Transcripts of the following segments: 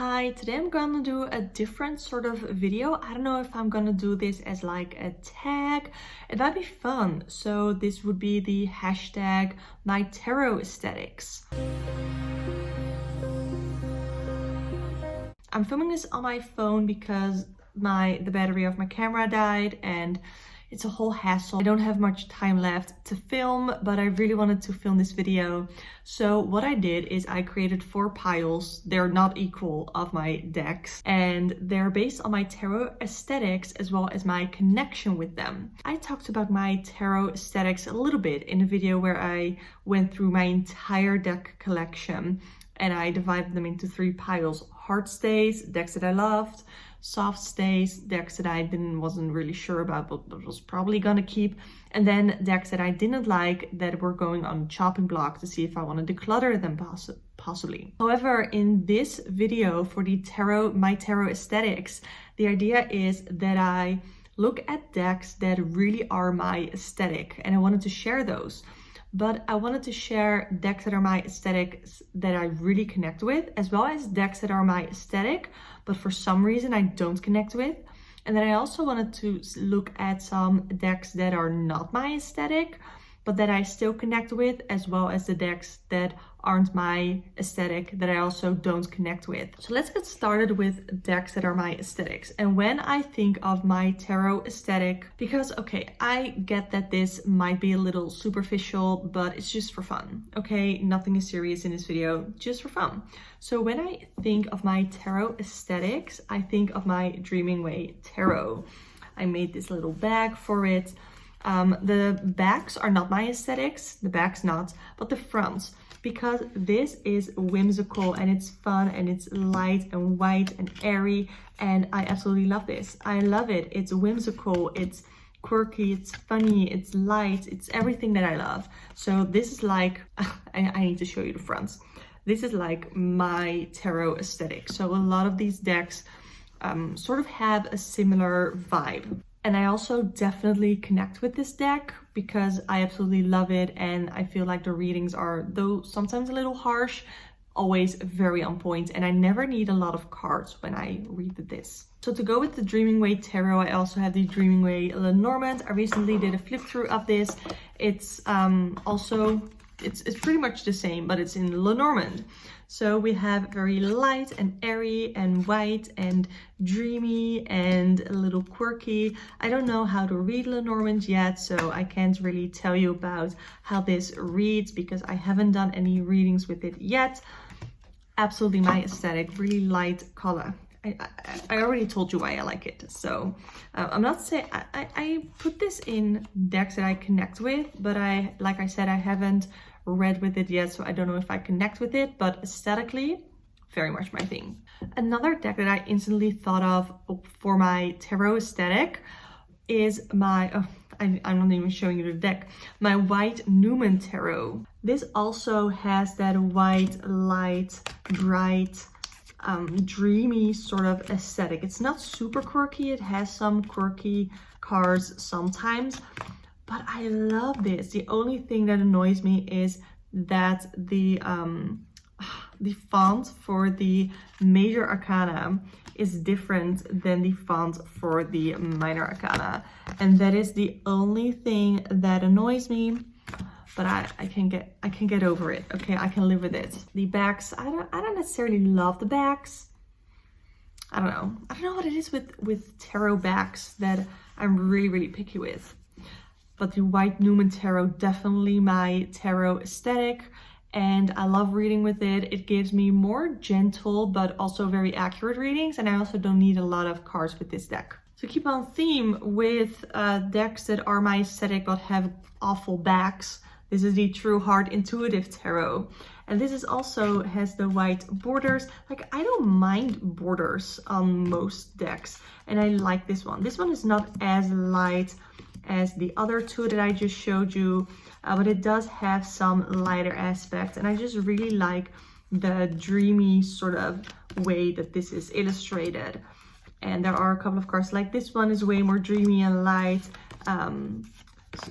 Hi, today I'm gonna do a different sort of video. I don't know if I'm gonna do this as like a tag. It might be fun. So this would be the hashtag my tarot aesthetics. I'm filming this on my phone because the battery of my camera died and it's a whole hassle. I don't have much time left to film, but I really wanted to film this video. So what I did is I created 4 piles. They're not equal of my decks and they're based on my tarot aesthetics as well as my connection with them. I talked about my tarot aesthetics a little bit in a video where I went through my entire deck collection and I divided them into 3 piles. Hard stays, decks that I loved, soft stays, decks that I wasn't really sure about but was probably gonna keep, and then decks that I didn't like that were going on chopping block to see if I want to declutter them possibly. However, in this video for the my tarot aesthetics, the idea is that I look at decks that really are my aesthetic and I wanted to share those. But I wanted to share decks that are my aesthetics that I really connect with, as well as decks that are my aesthetic, but for some reason I don't connect with. And then I also wanted to look at some decks that are not my aesthetic, but that I still connect with, as well as the decks that aren't my aesthetic that I also don't connect with. So let's get started with decks that are my aesthetics. And when I think of my tarot aesthetic, because okay, I get that this might be a little superficial, but it's just for fun. Okay, nothing is serious in this video, just for fun. So when I think of my tarot aesthetics, I think of my Dreaming Way tarot. I made this little bag for it. The backs are not my aesthetics, the back's not, but the fronts, because this is whimsical and it's fun and it's light and white and airy, and I absolutely love this. I love it. It's whimsical, it's quirky, it's funny, it's light, it's everything that I love. So this is like, I need to show you the fronts. This is like my tarot aesthetic. So a lot of these decks sort of have a similar vibe. And I also definitely connect with this deck because I absolutely love it, and I feel like the readings are, though sometimes a little harsh, always very on point, and I never need a lot of cards when I read this. So to go with the Dreaming Way tarot, I also have the Dreaming Way Lenormand. I recently did a flip through of this. It's also, it's pretty much the same, but it's in Lenormand. So we have very light and airy and white and dreamy and a little quirky. I don't know how to read Lenormand yet, so I can't really tell you about how this reads because I haven't done any readings with it yet. Absolutely my aesthetic, really light color. I already told you why I like it. So I'm not saying, I put this in decks that I connect with, but like I said, I haven't read with it yet, so I don't know if I connect with it, but aesthetically, very much my thing. Another deck that I instantly thought of for my tarot aesthetic is my, I'm not even showing you the deck, my White Numen Tarot. This also has that white, light, bright, dreamy sort of aesthetic. It's not super quirky, it has some quirky cards sometimes, but I love this. The only thing that annoys me is that the font for the Major Arcana is different than the font for the Minor Arcana, and that is the only thing that annoys me. But I can get over it. Okay, I can live with it. The backs, I don't necessarily love the backs. I don't know what it is with tarot backs that I'm really picky with. But the White Numen Tarot, definitely my tarot aesthetic, and I love reading with it. It gives me more gentle but also very accurate readings, and I also don't need a lot of cards with this deck. So keep on theme with decks that are my aesthetic but have awful backs. This is the True Heart Intuitive Tarot. And this is also has the white borders. Like, I don't mind borders on most decks, and I like this one. This one is not as light as the other 2 that I just showed you, but it does have some lighter aspects, and I just really like the dreamy sort of way that this is illustrated. And there are a couple of cards, like this one is way more dreamy and light,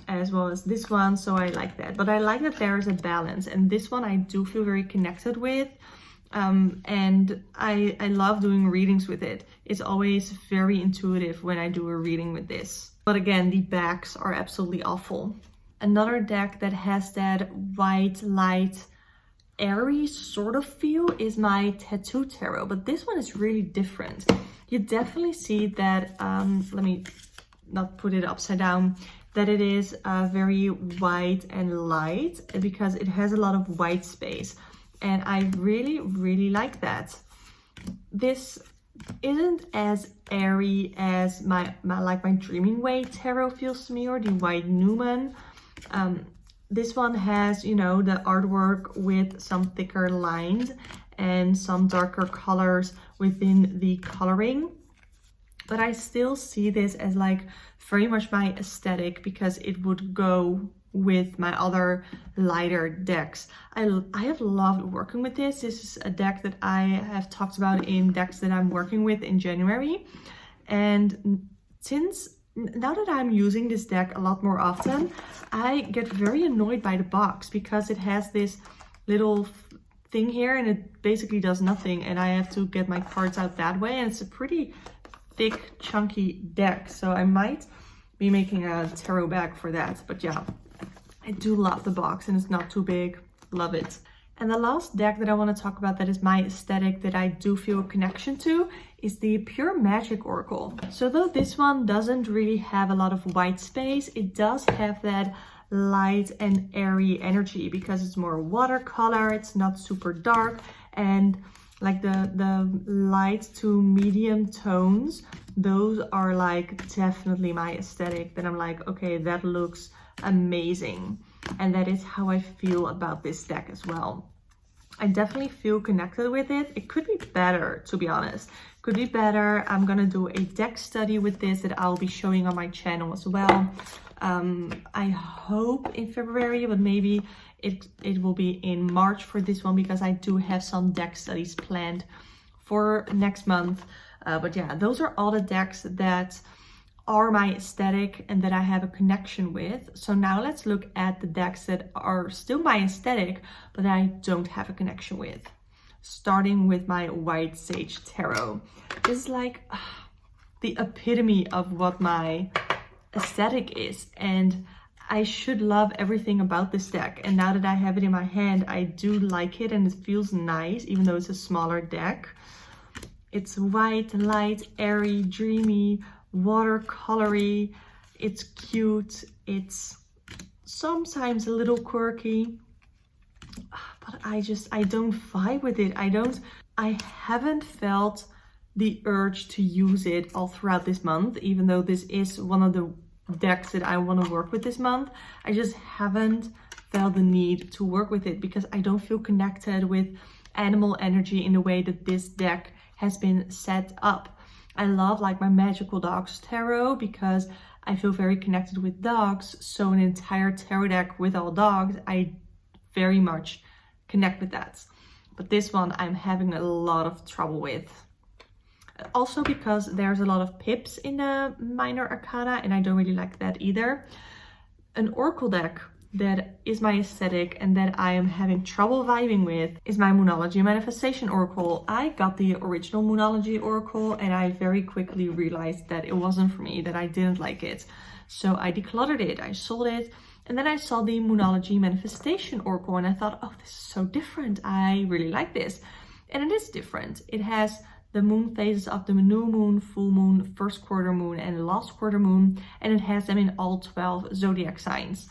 as well as this one, so I like that. But I like that there is a balance, and this one I do feel very connected with. And I love doing readings with it. It's always very intuitive when I do a reading with this. But again, the backs are absolutely awful. Another deck that has that white, light, airy sort of feel is my Tattoo Tarot, but this one is really different. You definitely see that, let me not put it upside down, that it is very white and light because it has a lot of white space. And I really, really like that. This isn't as airy as my Dreaming Way tarot feels to me, or the White Newman. This one has, you know, the artwork with some thicker lines and some darker colors within the coloring. But I still see this as like very much my aesthetic because it would go with my other lighter decks. I have loved working with this. This is a deck that I have talked about in decks that I'm working with in January. And now that I'm using this deck a lot more often, I get very annoyed by the box because it has this little thing here and it basically does nothing, and I have to get my cards out that way, and it's a pretty thick, chunky deck. So I might be making a tarot bag for that. But yeah, I do love the box and it's not too big. Love it. And the last deck that I want to talk about that is my aesthetic that I do feel a connection to is the Pure Magic Oracle. So though this one doesn't really have a lot of white space, it does have that light and airy energy because it's more watercolor, it's not super dark, and like the light to medium tones, those are like definitely my aesthetic that I'm like, okay, that looks amazing. And that is how I feel about this deck as well. I definitely feel connected with it. It could be better, to be honest. Could be better. I'm gonna do a deck study with this that I'll be showing on my channel as well. I hope in February, but maybe it will be in March for this one because I do have some deck studies planned for next month. But yeah, those are all the decks that are my aesthetic and that I have a connection with. So now let's look at the decks that are still my aesthetic, but that I don't have a connection with. Starting with my White Sage Tarot. This is like the epitome of what my aesthetic is, and I should love everything about this deck. And now that I have it in my hand, I do like it and it feels nice, even though it's a smaller deck. It's white, light, airy, dreamy, watercolory. It's cute. It's sometimes a little quirky, but I don't vibe with it. I haven't felt the urge to use it all throughout this month, even though this is one of the decks that I want to work with this month. I just haven't felt the need to work with it because I don't feel connected with animal energy in the way that this deck has been set up. I love like my Magical Dogs Tarot because I feel very connected with dogs. So an entire tarot deck with all dogs, I very much connect with that. But this one I'm having a lot of trouble with. Also because there's a lot of pips in the Minor Arcana and I don't really like that either. An Oracle deck that is my aesthetic and that I am having trouble vibing with is my Moonology Manifestation Oracle. I got the original Moonology Oracle and I very quickly realized that it wasn't for me, that I didn't like it. So I decluttered it, I sold it, and then I saw the Moonology Manifestation Oracle and I thought, oh, this is so different. I really like this. And it is different. It has the moon phases of the new moon, full moon, first quarter moon, and last quarter moon, and it has them in all 12 zodiac signs.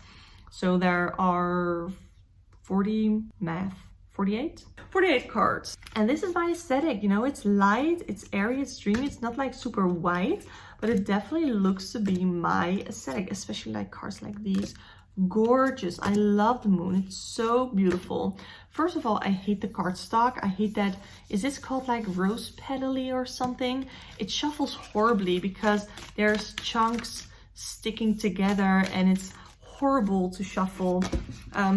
So there are 48 cards. And this is my aesthetic, you know, it's light, it's airy, it's dreamy, it's not like super white, but it definitely looks to be my aesthetic, especially like cards like these. Gorgeous. I love the moon. It's so beautiful. First of all, I hate the cardstock. I hate that. Is this called like rose petally or something? It shuffles horribly because there's chunks sticking together and it's horrible to shuffle.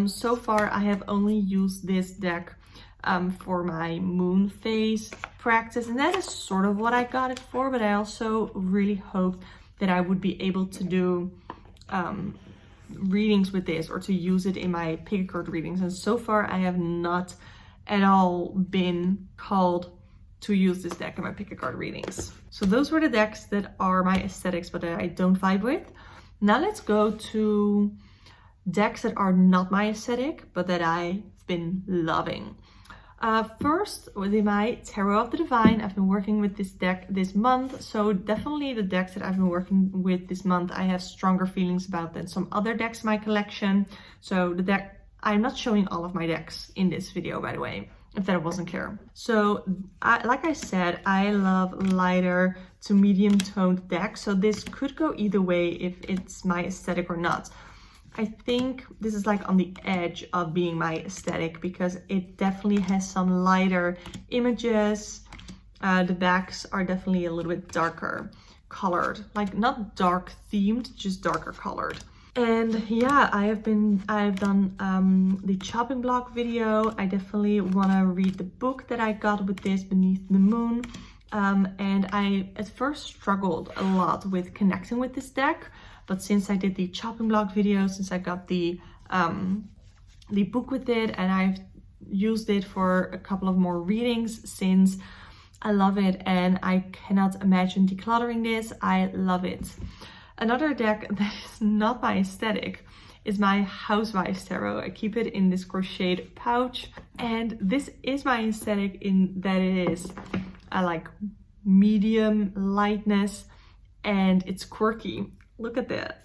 So far I have only used this deck for my moon phase practice, and that is sort of what I got it for, but I also really hoped that I would be able to do readings with this or to use it in my pick a card readings, and so far I have not at all been called to use this deck in my pick a card readings. So those were the decks that are my aesthetics but that I don't vibe with. Now let's go to decks that are not my aesthetic but that I've been loving. First, with my Tarot of the Divine, I've been working with this deck this month, so definitely the decks that I've been working with this month I have stronger feelings about than some other decks in my collection. So the deck, I'm not showing all of my decks in this video, by the way, if that wasn't clear. So like I said, I love lighter to medium toned decks, so this could go either way if it's my aesthetic or not. I think this is like on the edge of being my aesthetic because it definitely has some lighter images. The backs are definitely a little bit darker colored, like not dark themed, just darker colored. And yeah, I've done the chopping block video. I definitely want to read the book that I got with this, Beneath the Moon. And I at first struggled a lot with connecting with this deck. But since I did the chopping block video, since I got the book with it, and I've used it for a couple of more readings since, I love it and I cannot imagine decluttering this. I love it. Another deck that is not my aesthetic is my Housewives Tarot. I keep it in this crocheted pouch, and this is my aesthetic in that it is like medium lightness and it's quirky. Look at that.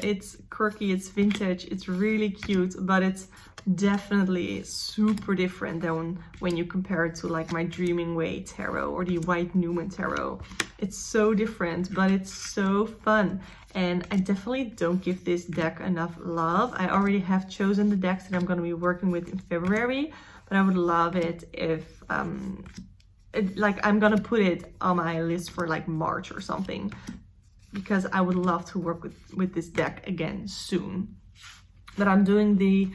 It's quirky, it's vintage, it's really cute, but it's definitely super different than when you compare it to like my Dreaming Way Tarot or the White Newman Tarot. It's so different, but it's so fun. And I definitely don't give this deck enough love. I already have chosen the decks that I'm going to be working with in February, but I would love it if, like I'm going to put it on my list for like March or something, because I would love to work with this deck again soon. But I'm doing the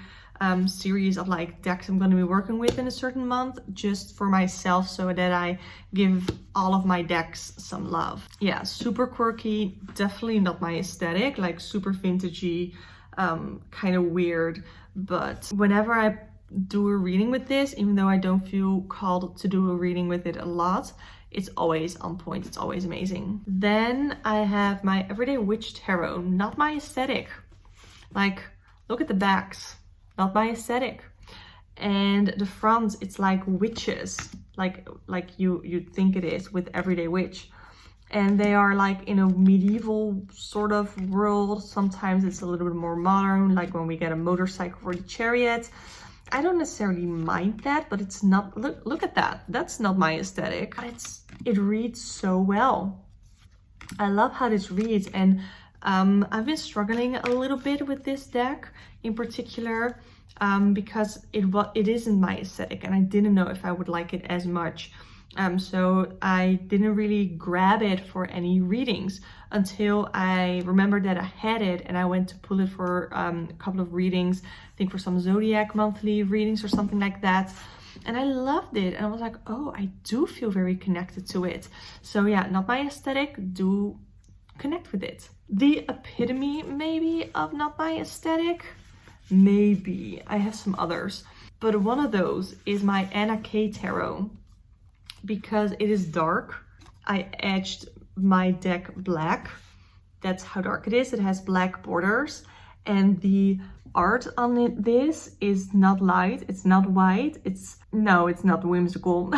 series of like decks I'm going to be working with in a certain month just for myself, so that I give all of my decks some love. Yeah, super quirky, definitely not my aesthetic, like super vintagey, kind of weird. But whenever I do a reading with this, even though I don't feel called to do a reading with it a lot, it's always on point, it's always amazing. Then I have my Everyday Witch Tarot, not my aesthetic. Like, look at the backs, not my aesthetic. And the fronts, it's like witches, like you'd think it is with Everyday Witch. And they are like in a medieval sort of world. Sometimes it's a little bit more modern, like when we get a motorcycle for the chariot. I don't necessarily mind that, but it's not, look at that. That's not my aesthetic, but it reads so well. I love how this reads, and I've been struggling a little bit with this deck in particular because it isn't my aesthetic and I didn't know if I would like it as much. So I didn't really grab it for any readings until I remembered that I had it, and I went to pull it for a couple of readings, I think for some Zodiac monthly readings or something like that. And I loved it, and I was like, oh, I do feel very connected to it. So yeah, not my aesthetic, do connect with it. The epitome maybe of not my aesthetic, maybe. I have some others, but one of those is my Anna K Tarot. Because it is dark, I edged my deck black. That's how dark it is. It has black borders, and the art on this is not light, it's not white, it's not whimsical.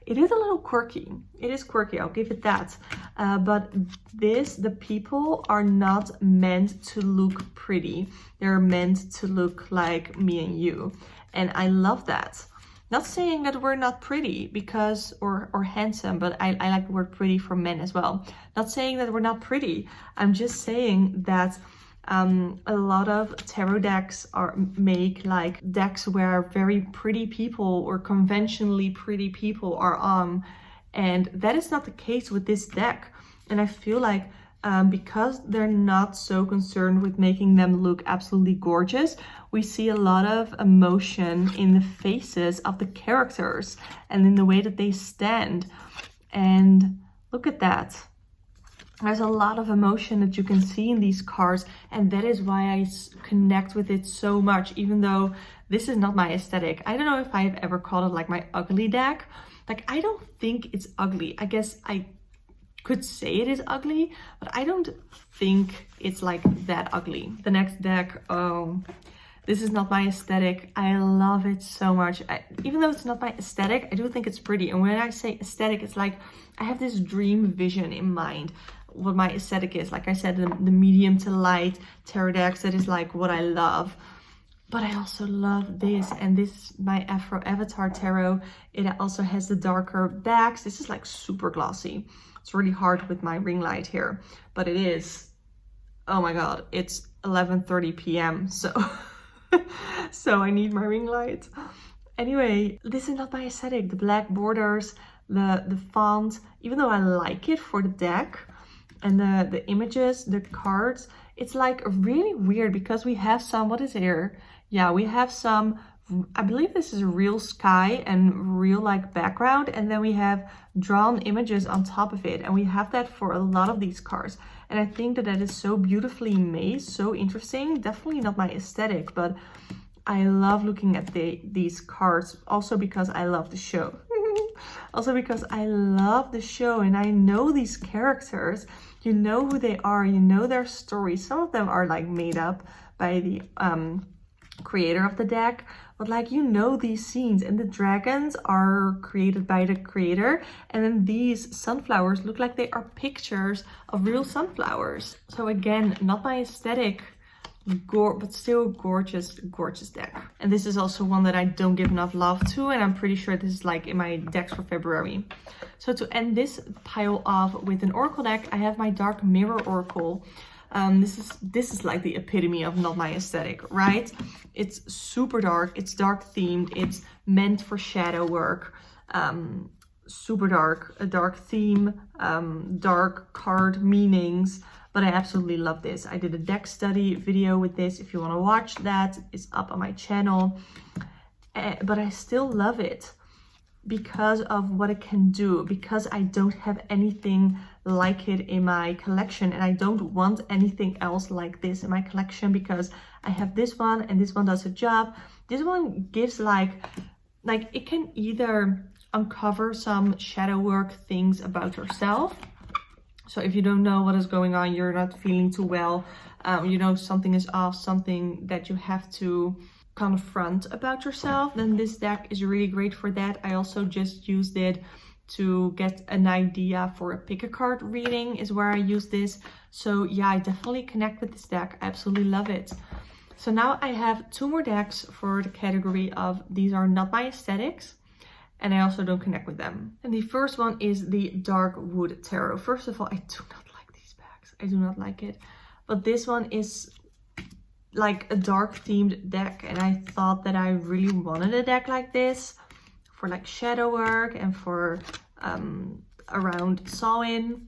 It is a little quirky. It is quirky, I'll give it that. But the people are not meant to look pretty. They're meant to look like me and you. And I love that. Not saying that we're not pretty because, or handsome, but I like the word pretty for men as well. Not saying that we're not pretty. I'm just saying that a lot of tarot decks make like decks where very pretty people or conventionally pretty people are on. And that is not the case with this deck. And I feel like because they're not so concerned with making them look absolutely gorgeous, we see a lot of emotion in the faces of the characters and in the way that they stand. And look at that. There's a lot of emotion that you can see in these cards, and that is why I connect with it so much, even though this is not my aesthetic. I don't know if I've ever called it like my ugly deck. Like, I don't think it's ugly. I guess I could say it is ugly, but I don't think it's like that ugly. The next deck, oh, this is not my aesthetic. I love it so much. Even though it's not my aesthetic, I do think it's pretty. And when I say aesthetic, it's like I have this dream vision in mind what my aesthetic is. Like I said, the medium to light tarot decks, that is like what I love. But I also love this, and this is my Afro Avatar Tarot. It also has the darker backs. This is like super glossy. It's really hard with my ring light here, but it is, oh my god, it's 11:30 p.m. so so I need my ring light. Anyway, this is not my aesthetic. The black borders, the font, even though I like it for the deck, and the images, the cards, it's like really weird because we have some, what is it here? Yeah, we have some, I believe this is a real sky and real like background, and then we have drawn images on top of it, and we have that for a lot of these cards. And I think that that is so beautifully made, so interesting. Definitely not my aesthetic, but I love looking at these cards, also because I love the show. Also because I love the show and I know these characters. You know who they are, you know their stories. Some of them are like made up by the creator of the deck, but like, you know, these scenes, and the dragons are created by the creator, and then these sunflowers look like they are pictures of real sunflowers. So again, not my aesthetic, but still gorgeous deck. And this is also one that I don't give enough love to, and I'm pretty sure this is like in my decks for February. So to end this pile off with an oracle deck, I have my Dark Mirror Oracle. This is like the epitome of not my aesthetic, right? It's super dark, it's dark themed, it's meant for shadow work, super dark, a dark theme, dark card meanings, but I absolutely love this. I did a deck study video with this. If you want to watch that, it's up on my channel. But I still love it because of what it can do, because I don't have anything like it in my collection, and I don't want anything else like this in my collection, because I have this one and this one does a job. This one gives like it can either uncover some shadow work things about yourself. So if you don't know what is going on, you're not feeling too well, you know, something is off, something that you have to confront about yourself, then this deck is really great for that. I also just used it to get an idea for a pick a card reading, is where I use this. So yeah, I definitely connect with this deck. I absolutely love it. So now I have 2 more decks for the category of these are not my aesthetics, and I also don't connect with them. And the first one is the Dark Wood Tarot. First of all, I do not like these packs. I do not like it. But this one is like a dark themed deck, and I thought that I really wanted a deck like this for like shadow work and for around Samhain.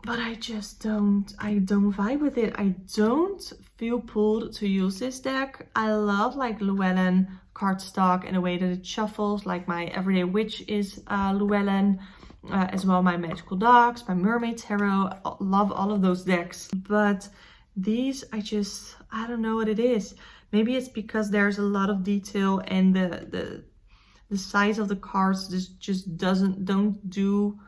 But I just don't vibe with it. I don't feel pulled to use this deck. I love like Llewellyn cardstock and the way that it shuffles. Like my Everyday Witch is Llewellyn, as well my Magical Dogs, my Mermaid Tarot. Love all of those decks. But these, I don't know what it is. Maybe it's because there's a lot of detail and the size of the cards just don't do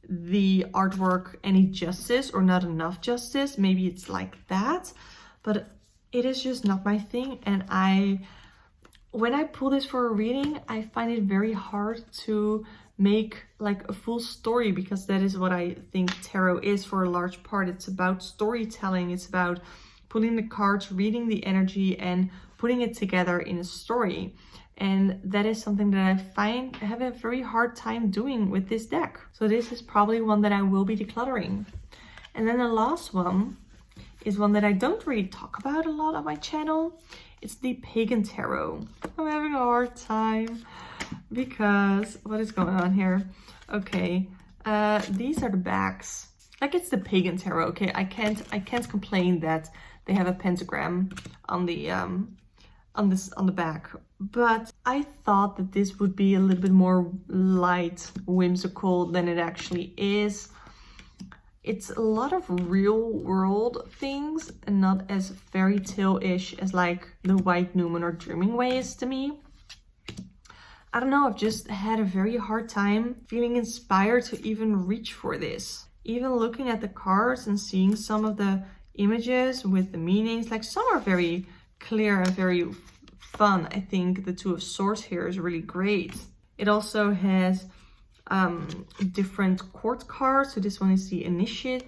the artwork any justice, or not enough justice. Maybe it's like that, but it is just not my thing. And when I pull this for a reading, I find it very hard to make like a full story, because that is what I think tarot is for a large part. It's about storytelling. It's about pulling the cards, reading the energy, and putting it together in a story. And that is something that I have a very hard time doing with this deck. So this is probably one that I will be decluttering. And then the last one is one that I don't really talk about a lot on my channel. It's the Pagan Tarot. I'm having a hard time because what is going on here? Okay, these are the backs. Like, it's the Pagan Tarot. Okay, I can't complain that they have a pentagram on the on the back, but I thought that this would be a little bit more light, whimsical than it actually is. it's a lot of real world things and not as fairy tale-ish as like the White Numen or Dreaming Way is to me. I don't know, I've just had a very hard time feeling inspired to even reach for this. Even looking at the cards and seeing some of the images with the meanings, like some are very clear and very fun. I think the Two of Swords here is really great. It also has different court cards. So this one is the Initiate.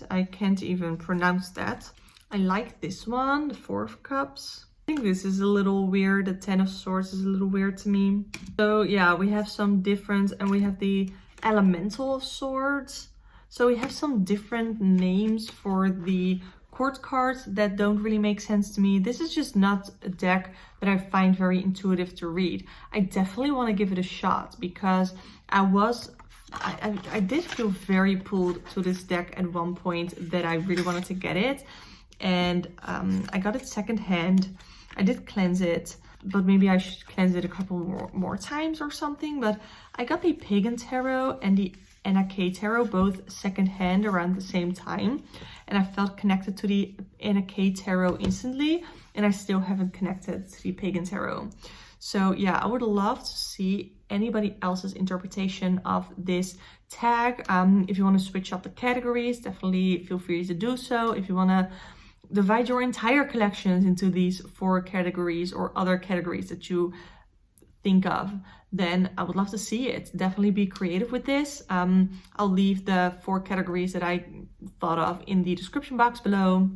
I can't even pronounce that. I like this one, the Four of Cups. I think this is a little weird. The Ten of Swords is a little weird to me. So yeah, we have some different, and we have the Elemental of Swords. So we have some different names for the court cards that don't really make sense to me. This is just not a deck that I find very intuitive to read. I definitely want to give it a shot because I did feel very pulled to this deck at one point that I really wanted to get it. And I got it secondhand. I did cleanse it, but maybe I should cleanse it a couple more times or something. But I got the Pagan Tarot and the NAK Tarot both secondhand around the same time. And I felt connected to the NAK Tarot instantly. And I still haven't connected to the Pagan Tarot. So yeah, I would love to see anybody else's interpretation of this tag. If you want to switch up the categories, definitely feel free to do so. If you want to divide your entire collections into these 4 categories or other categories that you think of, then I would love to see it. Definitely be creative with this. I'll leave the 4 categories that I thought of in the description box below.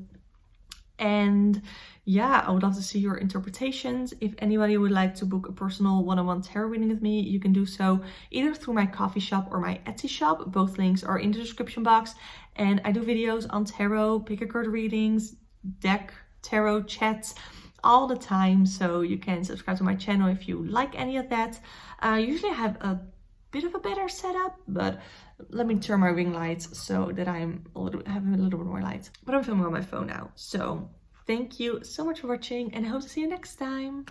And yeah, I would love to see your interpretations. If anybody would like to book a personal one-on-one tarot reading with me, you can do so either through my coffee shop or my Etsy shop. Both links are in the description box. And I do videos on tarot, pick a card readings, deck, tarot chats all the time. So you can subscribe to my channel if you like any of that. Usually I have a bit of a better setup, but let me turn my ring lights so that having a little bit more light. But I'm filming on my phone now. So thank you so much for watching and I hope to see you next time.